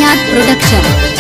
Srinath Production.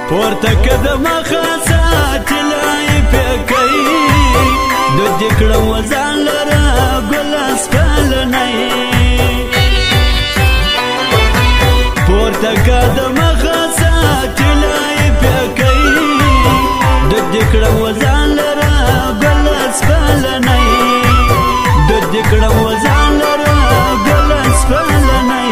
پورته کدم خاصات لای پکې د دې کړم ځان لره ګل اسپلنۍ پورته کدم خاصات لای پکې د دې کړم ځان لره ګل اسپلنۍ د دې کړم ځان لره ګل اسپلنۍ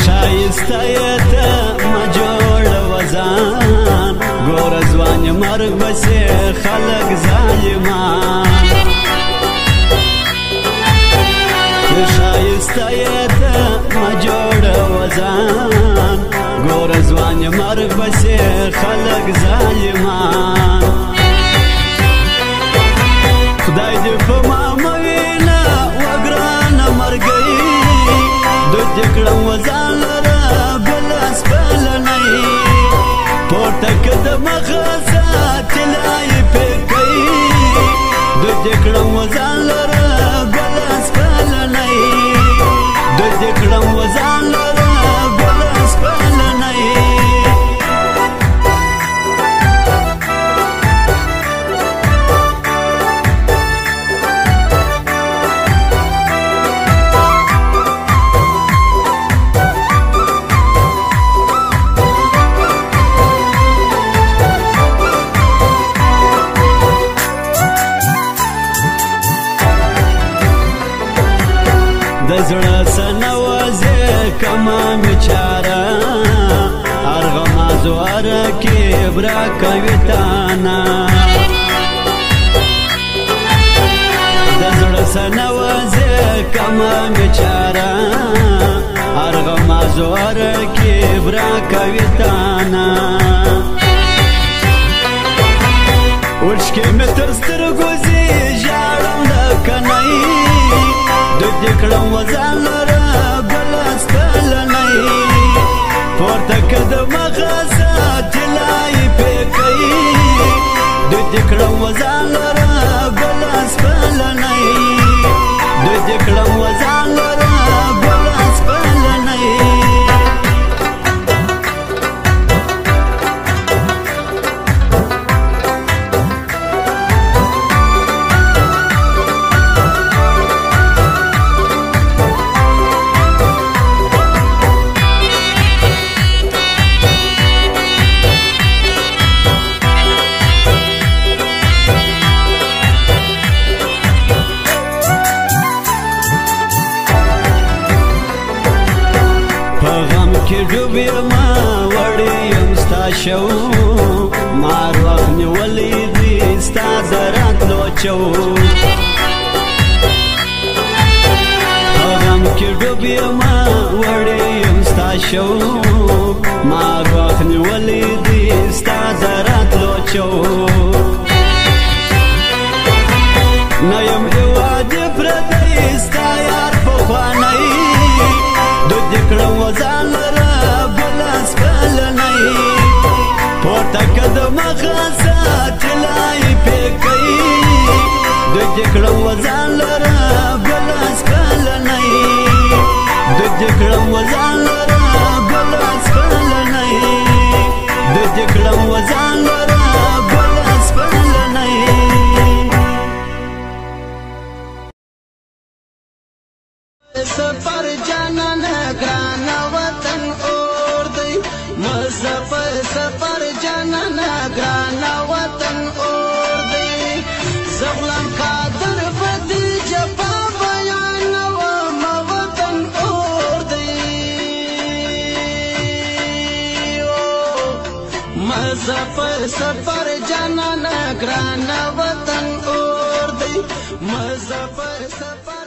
شایسته ما جوړ وزان ګور ځوان مرګ بسې خلک ظالمان شایسته ما جوړ وزان ګور ځوان مرګ بسې خلک ظالمان خدای دې په ما موینا وګرانه مرګي د دې کړم وزان لره ګل اسپلنۍ پورته کدم خاصات لای پکې د دې کړم وزان لره ګل اسپلنۍ د دې کړم وزان لره ګل اسپلنۍ د زړه سنوازه کما میچاره ارغما زواره کې برا کوي تانا د زړه سنوازه کما میچاره ارغما زواره کې برا کوي تانا وشکې متر سترګو زی ژړم د کنای د دې کړم وزان لره ګل اسپلنۍ پورته کدم خاصات لای پکې د دې کړم وزان لره ګل اسپلنۍ د دې کړم وزان لره ګل اسپلنۍ کې ډوبې ما وړې یم ستا شو مار وخت نیولی دي ستا د راتلو چو په غم کې ډوبې ما وړې یم ستا شو مار وخت نیولی دي ستا د راتلو چو نه یم هېواد پردی ستا یار پخوانی د دې کړم وزان لره ګل اسپلنۍ پورته کدم خاصات لای پکې د دې کړم وزان لره ګل اسپلنۍ د دې کړم وزان لره ګل زغلم قادر بدی جفا بیان و موطن اور دی مزه پر سفر جانان گران وطن اور دی مزه پر سفر